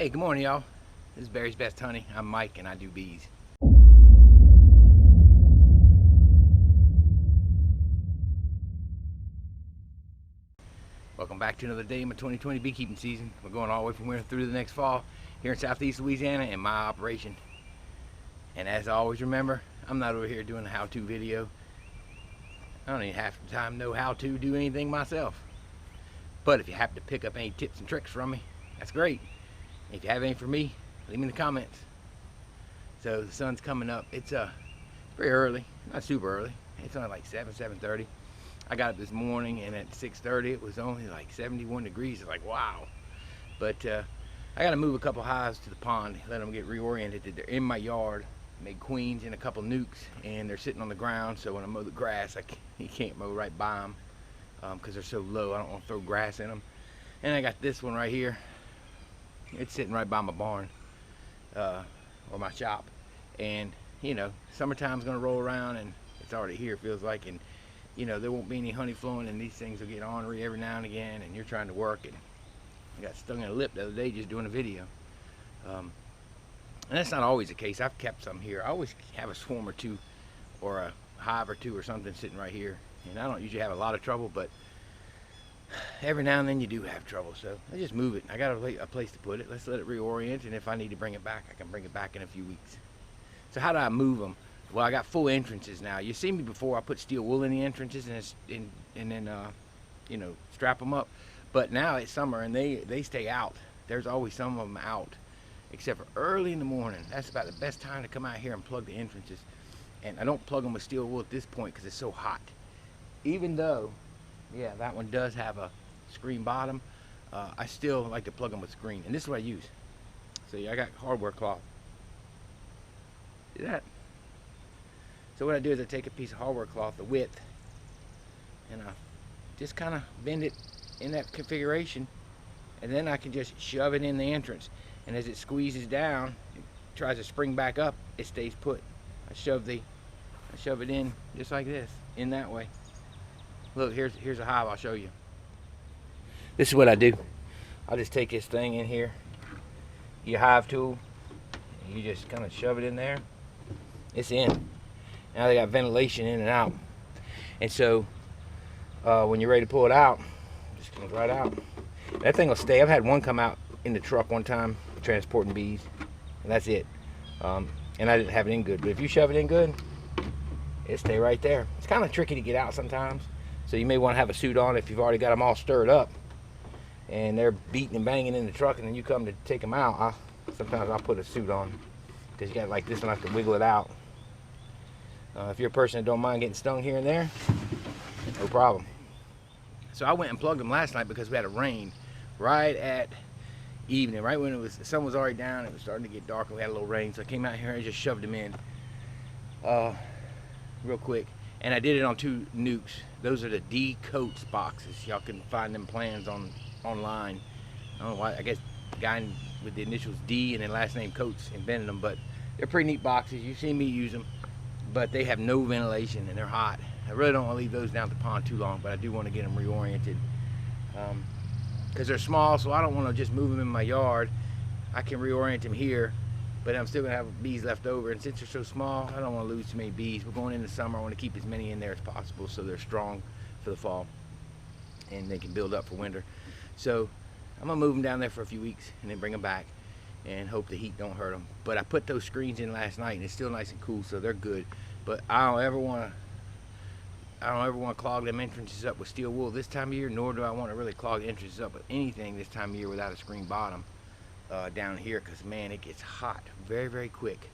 Hey, good morning, y'all. This is Barry's Best Honey. I'm Mike, and I do bees. Welcome back to another day in my 2020 beekeeping season. We're going all the way from winter through the next fall here in southeast Louisiana in my operation. And as I always remember, I'm not over here doing a how-to video. I don't even half the time know how to do anything myself. But if you happen to pick up any tips and tricks from me, that's great. If you have any for me, leave me in the comments. So the sun's coming up. It's pretty early, not super early. It's only like 7:30. I got up this morning and at 6:30 it was only like 71 degrees. It's like, wow. But I got to move a couple hives to the pond, let them get reoriented. They're in my yard, made queens and a couple nukes, and they're sitting on the ground. So when I mow the grass, you can't mow right by them because they're so low. I don't want to throw grass in them. And I got this one right here. It's sitting right by my barn or my shop. And you know, summertime's gonna roll around and it's already here, it feels like, and you know, there won't be any honey flowing and these things will get ornery every now and again, and you're trying to work, and I got stung in the lip the other day just doing a video. And that's not always the case. I've kept some here. I always have a swarm or two or a hive or two or something sitting right here, and I don't usually have a lot of trouble, but every now and then you do have trouble. So I just move it. I got a place to put it. Let's let it reorient, and if I need to bring it back, I can bring it back in a few weeks. So how do I move them? Well, I got full entrances now. You see me before, I put steel wool in the entrances and then you know, strap them up. But now it's summer and they stay out. There's always some of them out, except for early in the morning. That's about the best time to come out here and plug the entrances. And I don't plug them with steel wool at this point because it's so hot. Even though, yeah, that one does have a screen bottom, I still like to plug them with screen. And this is what I use. So yeah, I got hardware cloth. See that? So what I do is I take a piece of hardware cloth, the width, and I just kind of bend it in that configuration, and then I can just shove it in the entrance. And as it squeezes down, it tries to spring back up, it stays put. I shove it in just like this, in that way. Look, here's a hive. I'll show you. This is what I do. I'll just take this thing in here, your hive tool, and you just kind of shove it in there. It's in. Now they got ventilation in and out. And so when you're ready to pull it out, it just comes right out. That thing will stay. I've had one come out in the truck one time transporting bees, and that's it. And I didn't have it in good. But if you shove it in good, it'll stay right there. It's kind of tricky to get out sometimes. So you may want to have a suit on if you've already got them all stirred up and they're beating and banging in the truck, and then you come to take them out. Sometimes I'll put a suit on because you got like this one, I have to wiggle it out. If you're a person that don't mind getting stung here and there, no problem. So I went and plugged them last night because we had a rain right at evening, right when the sun was already down. It was starting to get dark and we had a little rain. So I came out here and just shoved them in real quick. And I did it on 2 nukes. Those are the D Coats boxes. Y'all can find them plans online. I don't know why. I guess the guy with the initials D and then last name Coats invented them, but they're pretty neat boxes. You've seen me use them. But they have no ventilation and they're hot. I really don't want to leave those down at the pond too long, but I do want to get them reoriented because they're small, so I don't want to just move them in my yard. I can reorient them here, but I'm still going to have bees left over, and since they're so small, I don't want to lose too many bees. We're going into summer. I want to keep as many in there as possible so they're strong for the fall and they can build up for winter. So I'm going to move them down there for a few weeks and then bring them back and hope the heat don't hurt them. But I put those screens in last night and it's still nice and cool, so they're good. But I don't ever want to clog them entrances up with steel wool this time of year, nor do I want to really clog the entrances up with anything this time of year without a screen bottom down here, because man, it gets hot very, very quick.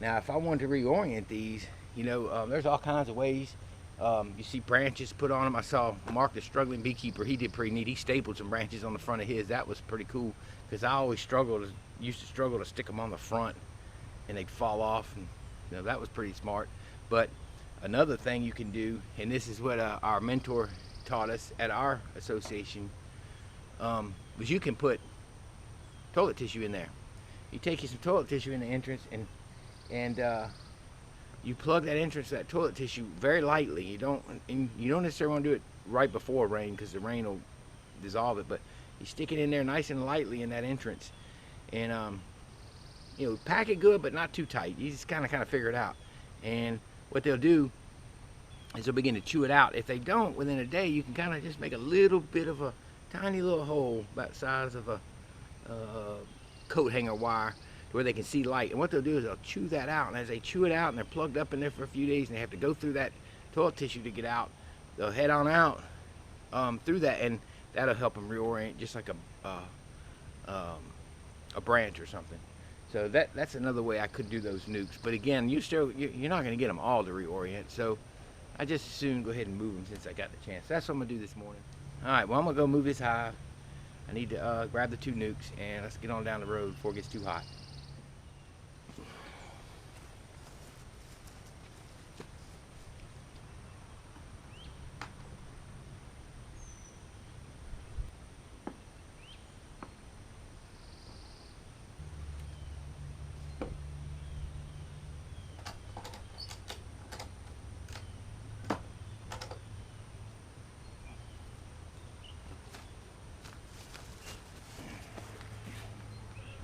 Now if I wanted to reorient these, you know, there's all kinds of ways. You see branches put on them. I saw Mark, the struggling beekeeper, he did pretty neat. He stapled some branches on the front of his. That was pretty cool, because I always used to struggle to stick them on the front and they'd fall off, and you know, that was pretty smart. But another thing you can do, and this is what our mentor taught us at our association, was you can put toilet tissue in there. You take you some toilet tissue in the entrance and you plug that entrance to that toilet tissue very lightly. You don't necessarily want to do it right before rain because the rain will dissolve it, but you stick it in there nice and lightly in that entrance, and you know, pack it good, but not too tight. You just kind of figure it out. And what they'll do is they'll begin to chew it out. If they don't, within a day, you can kind of just make a little bit of a tiny little hole about the size of a coat hanger wire to where they can see light. And what they'll do is they'll chew that out. And as they chew it out and they're plugged up in there for a few days and they have to go through that toilet tissue to get out, they'll head on out through that, and that'll help them reorient just like a branch or something. So that's another way I could do those nukes. But again, you're not going to get them all to reorient. So I just as soon go ahead and move them since I got the chance. That's what I'm going to do this morning. All right, well, I'm going to go move this hive. I need to grab the 2 nukes, and let's get on down the road before it gets too hot.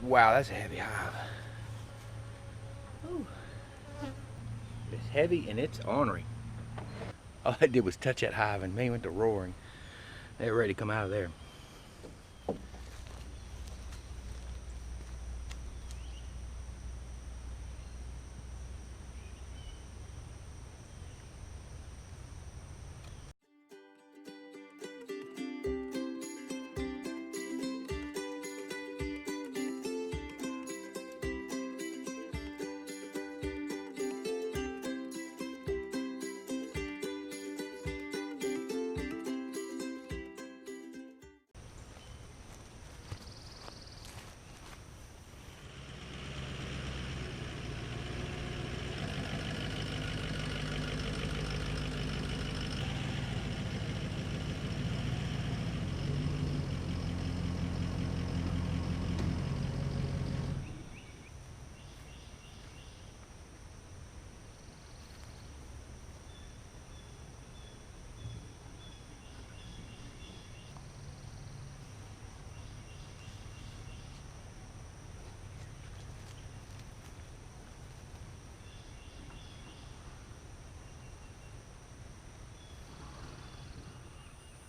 Wow, that's a heavy hive. Ooh. It's heavy and it's ornery. All I did was touch that hive and they went to roaring. They were ready to come out of there.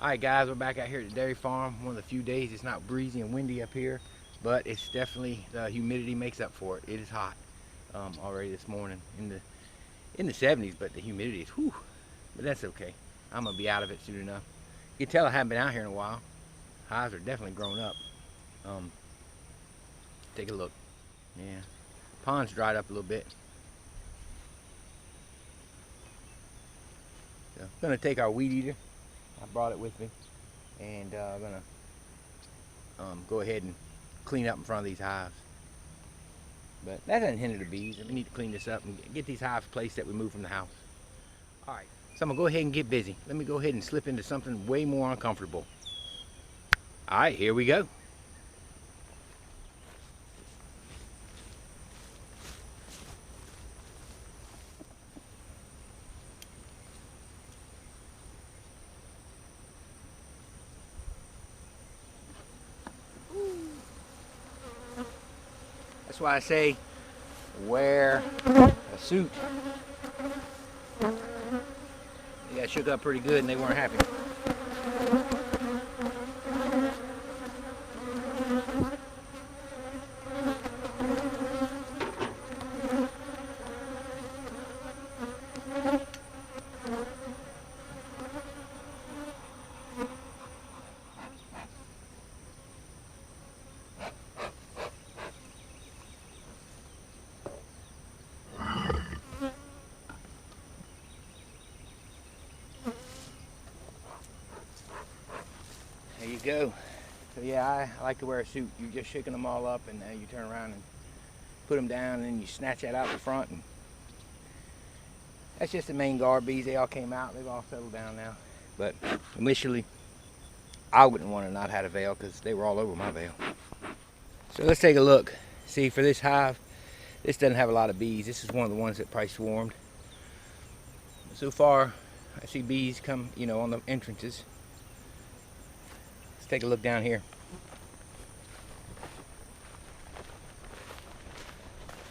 Alright guys, we're back out here at the dairy farm. One of the few days it's not breezy and windy up here, but it's definitely, the humidity makes up for it. It is hot already this morning in the 70s, but the humidity is whew. But that's okay. I'm gonna be out of it soon enough. You can tell I haven't been out here in a while. Hives are definitely grown up. Take a look. Yeah, pond's dried up a little bit. So I'm gonna take our weed eater. I brought it with me, and I'm gonna go ahead and clean up in front of these hives. But that doesn't hinder the bees. We need to clean this up and get these hives placed that we moved from the house. All right, so I'm gonna go ahead and get busy. Let me go ahead and slip into something way more uncomfortable. All right, here we go. That's why I say wear a suit. They got shook up pretty good and they weren't happy. There you go. So yeah, I like to wear a suit. You're just shaking them all up, and you turn around and put them down, and then you snatch that out the front. And that's just the main guard bees. They all came out. They've all settled down now. But initially, I wouldn't want to not have a veil because they were all over my veil. So let's take a look. See, for this hive, this doesn't have a lot of bees. This is one of the ones that probably swarmed. So far, I see bees come, you know, on the entrances. Take a look down here.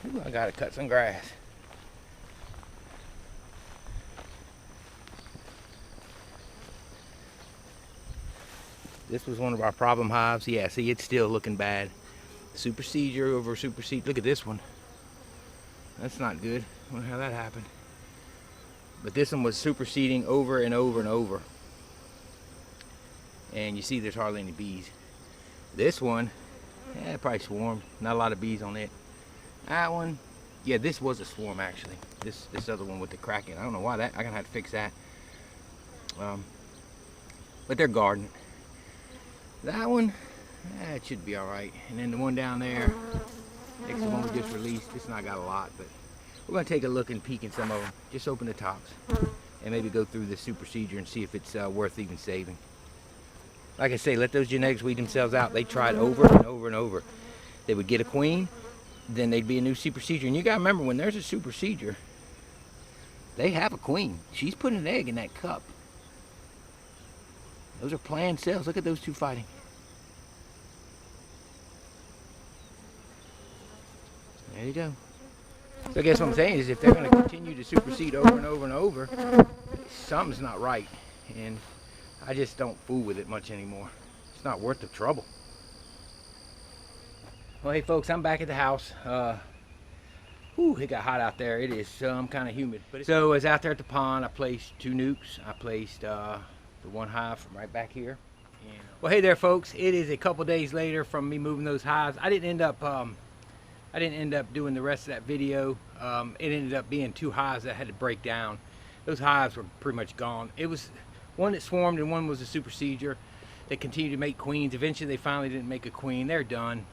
Ooh, I gotta cut some grass. This was one of our problem hives. Yeah, see, it's still looking bad. Supersedure over supersede. Look at this one. That's not good. I wonder how that happened. But this one was superseding over and over and over. And you see there's hardly any bees. This one, yeah, probably swarmed. Not a lot of bees on it. That one, yeah, this was a swarm actually. This other one with the cracking. I don't know why that. I'm gonna have to fix that. But they're guarding. That one, it should be all right. And then the one down there, next to the one we just released. It's not got a lot, but we're gonna take a look and peek in some of them. Just open the tops and maybe go through the supersedure and see if it's worth even saving. Like I say, let those genetics weed themselves out. They tried over and over and over. They would get a queen, then they'd be a new supersedure. And you gotta remember, when there's a supersedure, they have a queen. She's putting an egg in that cup. Those are planned cells. Look at those two fighting. There you go. So I guess what I'm saying is, if they're going to continue to supersede over and over and over, something's not right. And I just don't fool with it much anymore. It's not worth the trouble. Well, hey folks, I'm back at the house. It got hot out there. It is kind of humid. So I was out there at the pond. I placed 2 nukes. I placed the one hive from right back here. Well, hey there folks, it is a couple days later from me moving those hives. I didn't end up doing the rest of that video. It ended up being 2 hives that had to break down. Those hives were pretty much gone. It was one that swarmed and one was a supersedure. They continued to make queens. Eventually they finally didn't make a queen. They're done.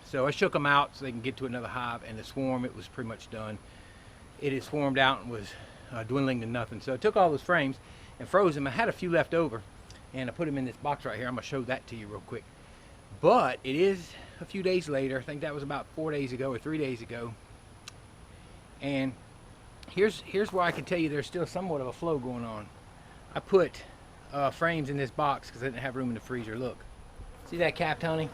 So I shook them out so they can get to another hive, and the swarm, it was pretty much done. It had swarmed out and was dwindling to nothing. So I took all those frames and froze them. I had a few left over, and I put them in this box right here. I'm gonna show that to you real quick. But it is a few days later. I think that was about 4 days ago or 3 days ago. And here's where I can tell you there's still somewhat of a flow going on. I put frames in this box because I didn't have room in the freezer. Look, see that capped honey?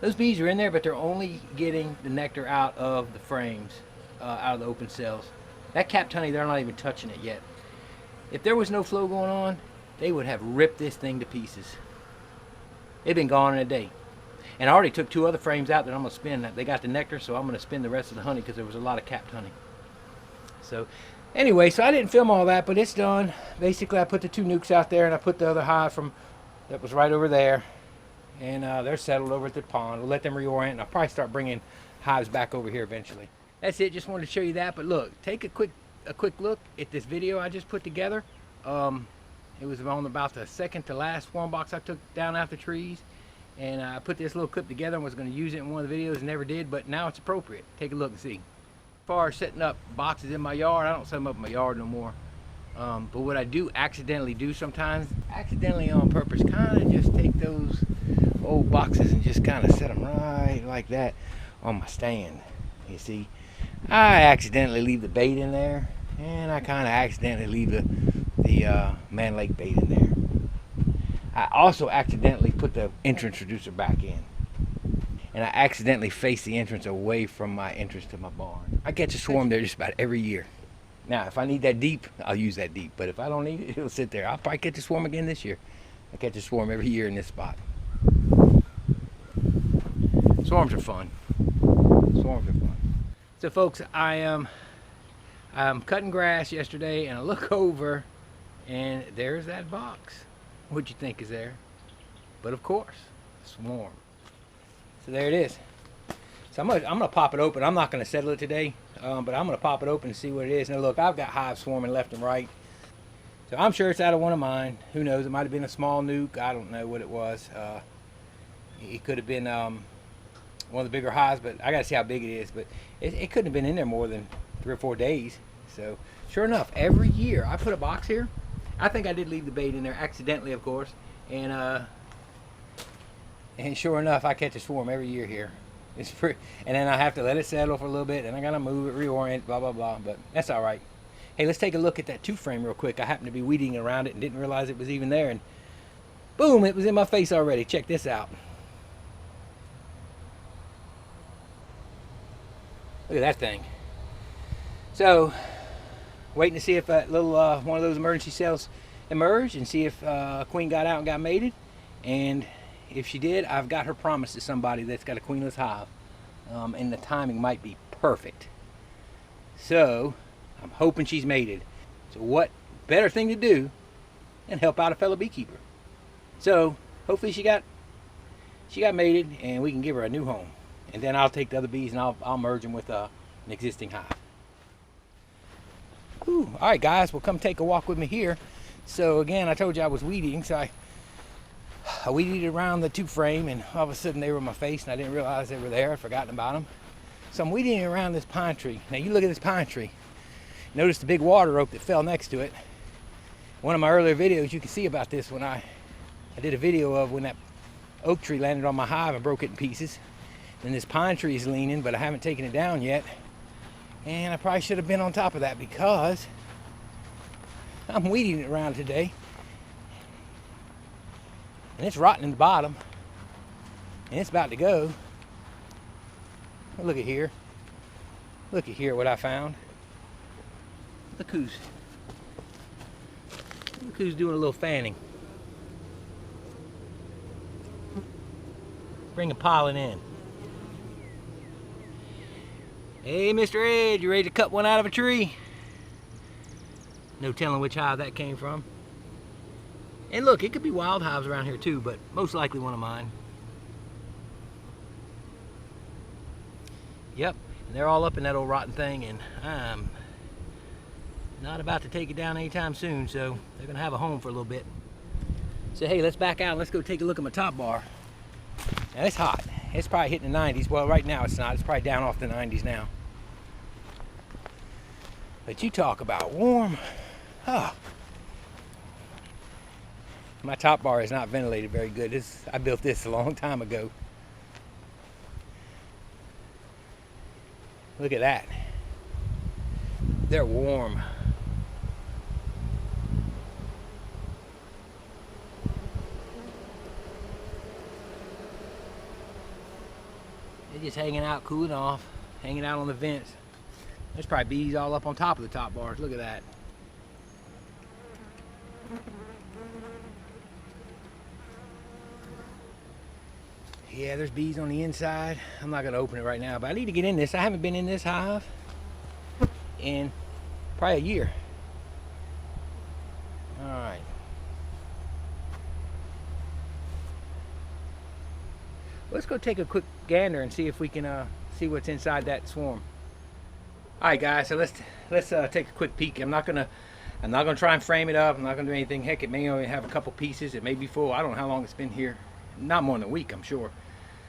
Those bees are in there, but they're only getting the nectar out of the frames, out of the open cells. That capped honey, they're not even touching it yet. If there was no flow going on, they would have ripped this thing to pieces. It'd been gone in a day. And I already took 2 other frames out that I'm gonna spin. They got the nectar, so I'm gonna spin the rest of the honey because there was a lot of capped honey. So anyway, so I didn't film all that, but it's done. Basically, I put the 2 nukes out there, and I put the other hive that was right over there, and they're settled over at the pond. We'll let them reorient, and I'll probably start bringing hives back over here eventually. That's it. Just wanted to show you that. But look, take a quick look at this video I just put together. It was on about the second to last swarm box I took down out the trees, and I put this little clip together and was going to use it in one of the videos and never did, but now it's appropriate. Take a look and see. As far as setting up boxes in my yard, I don't set them up in my yard no more. But what I do accidentally do sometimes, accidentally on purpose, kind of just take those old boxes and just kind of set them right like that on my stand. You see, I accidentally leave the bait in there, and I kind of accidentally leave the man lake bait in there. I also accidentally put the entrance reducer back in, and I accidentally face the entrance away from my entrance to my barn. I catch a swarm there just about every year. Now, if I need that deep, I'll use that deep, but if I don't need it, it'll sit there. I'll probably catch a swarm again this year. I catch a swarm every year in this spot. Swarms are fun. Swarms are fun. So folks, I'm cutting grass yesterday, and I look over, and there's that box. What'd you think is there? But of course, swarm. So there it is. So I'm gonna pop it open. I'm not gonna settle it today, but I'm gonna pop it open and see what it is. Now look, I've got hives swarming left and right. So I'm sure it's out of one of mine. Who knows? It might have been a small nuke. I don't know what it was. It could have been one of the bigger hives, but I gotta see how big it is. But it couldn't have been in there more than 3 or 4 days. So sure enough, every year I put a box here. I think I did leave the bait in there accidentally, of course, and sure enough, I catch a swarm every year here. It's pretty, and then I have to let it settle for a little bit, and I gotta move it, reorient, blah blah blah. But that's all right. Hey, let's take a look at that 2-frame real quick. I happened to be weeding around it and didn't realize it was even there, and boom, it was in my face already. Check this out. Look at that thing. So, waiting to see if that little one of those emergency cells emerged and see if queen got out and got mated. And if she did, I've got her promised to somebody that's got a queenless hive. And the timing might be perfect. So, I'm hoping she's mated. So what better thing to do than help out a fellow beekeeper? So, hopefully she got mated and we can give her a new home. And then I'll take the other bees and I'll merge them with an existing hive. All right, guys, well, come take a walk with me here. So again, I told you I was weed eating, so I weed eated around the tube frame, and all of a sudden they were in my face, and I didn't realize they were there. I'd forgotten about them. So I'm weed eating around this pine tree. Now you look at this pine tree. Notice the big water rope that fell next to it. One of my earlier videos, you can see about this when I did a video of when that oak tree landed on my hive and broke it in pieces. And this pine tree is leaning, but I haven't taken it down yet. And I probably should have been on top of that because I'm weeding it around today. And it's rotting in the bottom. And it's about to go. Look at here. Look at here what I found. Look who's doing a little fanning. Bringing pollen in. Hey, Mr. Ed, you ready to cut one out of a tree? No telling which hive that came from. And look, it could be wild hives around here too, but most likely one of mine. Yep, and they're all up in that old rotten thing, and I'm not about to take it down anytime soon, so they're gonna have a home for a little bit. So hey, let's back out and let's go take a look at my top bar. Now it's hot. It's probably hitting the 90s. Well, right now it's not. It's probably down off the 90s now. But you talk about warm. Oh. My top bar is not ventilated very good. I built this a long time ago. Look at that. They're warm. They're just hanging out, cooling off, hanging out on the vents. There's probably bees all up on top of the top bars. Look at that. Yeah, there's bees on the inside. I'm not gonna open it right now, but I need to get in this. I haven't been in this hive in probably a year. All right. Let's go take a quick gander and see if we can see what's inside that swarm. All right, guys. So let's take a quick peek. I'm not gonna try and frame it up. I'm not gonna do anything. Heck, it may only have a couple pieces. It may be full. I don't know how long it's been here. Not more than a week, I'm sure.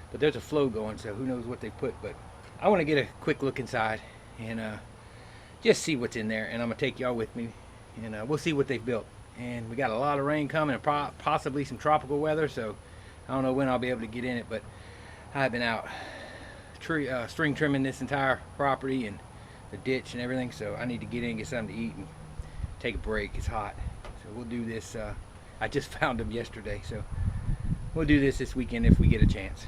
But there's a flow going, so who knows what they put. But I want to get a quick look inside and just see what's in there. And I'm gonna take y'all with me, and we'll see what they've built. And we got a lot of rain coming, and possibly some tropical weather. So I don't know when I'll be able to get in it, but I've been out string trimming this entire property and the ditch and everything, so I need to get in and get something to eat and take a break. It's hot, so we'll do this. I just found them yesterday, so we'll do this weekend if we get a chance.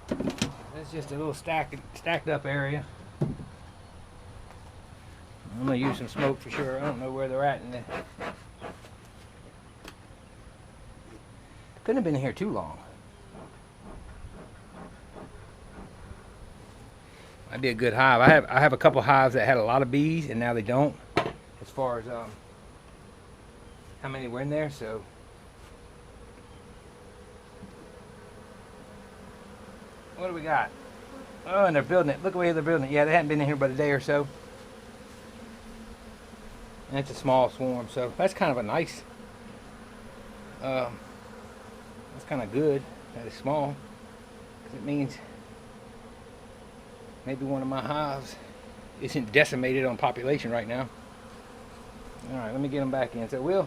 That's just a little stacked up area. I'm gonna use some smoke for sure. I don't know where they're at in there. Couldn't have been here too long. Might be a good hive. I have a couple hives that had a lot of bees, and now they don't. As far as how many were in there, so. What do we got? Oh, and they're building it. Look where they're building it. Yeah, they hadn't been in here but a day or so. And it's a small swarm, so that's kind of a nice. That's kind of good that it's small, because it means maybe one of my hives isn't decimated on population right now. All right, let me get them back in. So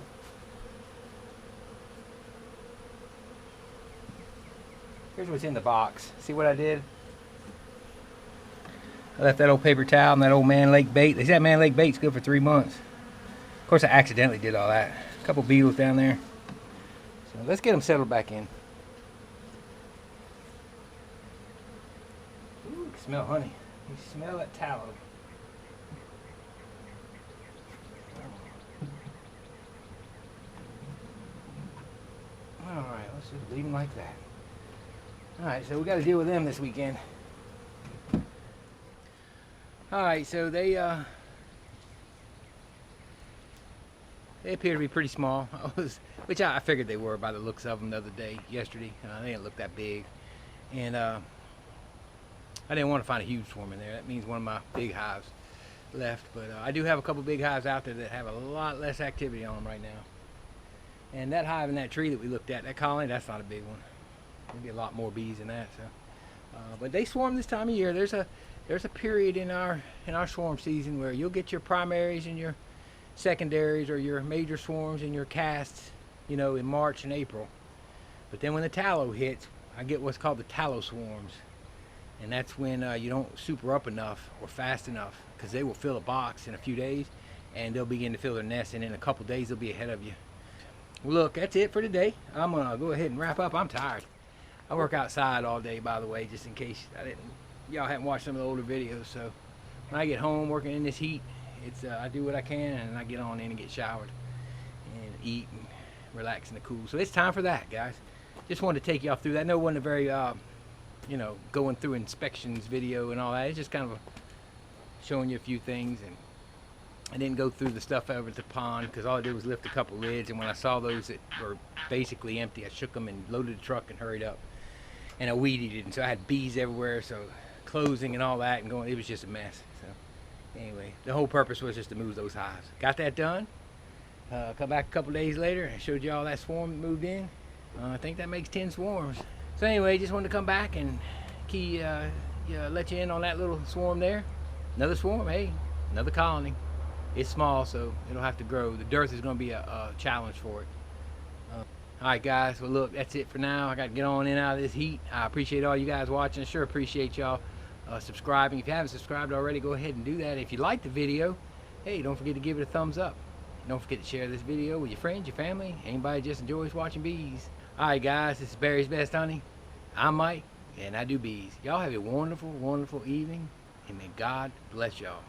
here's what's in the box. See what I did? I left that old paper towel and that old Man Lake bait. They said Man Lake bait's good for 3 months. Of course, I accidentally did all that. A couple beetles down there. So let's get them settled back in. Ooh, I can smell honey. You smell that tallow. Alright, let's just leave them like that. Alright, so we got to deal with them this weekend. Alright, so they appear to be pretty small, which I figured they were by the looks of them the other day, yesterday. They didn't look that big. And I didn't want to find a huge swarm in there. That means one of my big hives left. But I do have a couple big hives out there that have a lot less activity on them right now. And that hive in that tree that we looked at, that colony, that's not a big one. Maybe a lot more bees than that. So, but they swarm this time of year. There's a period in our swarm season where you'll get your primaries and your secondaries, or your major swarms and your casts, you know, in March and April. But then when the tallow hits, I get what's called the tallow swarms. And that's when you don't super up enough or fast enough, because they will fill a box in a few days and they'll begin to fill their nest, and in a couple days they'll be ahead of you. Well, look, that's it for today. I'm gonna go ahead and wrap up. I'm tired. I work outside all day, by the way, just in case y'all haven't watched some of the older videos. So when I get home working in this heat, I do what I can, and I get on in and get showered and eat and relax in the cool. So it's time for that, guys. Just wanted to take y'all through that. I know it wasn't a very you know, going through inspections video and all that. It's just kind of showing you a few things, and I didn't go through the stuff over at the pond because all I did was lift a couple lids, and when I saw those that were basically empty, I shook them and loaded the truck and hurried up, and I weed eated, and so I had bees everywhere, so closing and all that and going, it was just a mess. So anyway, the whole purpose was just to move those hives. Got that done. Come back a couple days later and showed you all that swarm that moved in. I think that makes 10 swarms. So anyway, just wanted to come back and let you in on that little swarm there. Another swarm, hey, another colony. It's small, so it'll have to grow. The dearth is going to be a challenge for it. Alright guys, well look, that's it for now. I got to get on in and out of this heat. I appreciate all you guys watching. I sure appreciate y'all subscribing. If you haven't subscribed already, go ahead and do that. If you like the video, hey, don't forget to give it a thumbs up. Don't forget to share this video with your friends, your family, anybody just enjoys watching bees. Alright guys, this is Barry's Best Honey. I'm Mike, and I do bees. Y'all have a wonderful, wonderful evening, and may God bless y'all.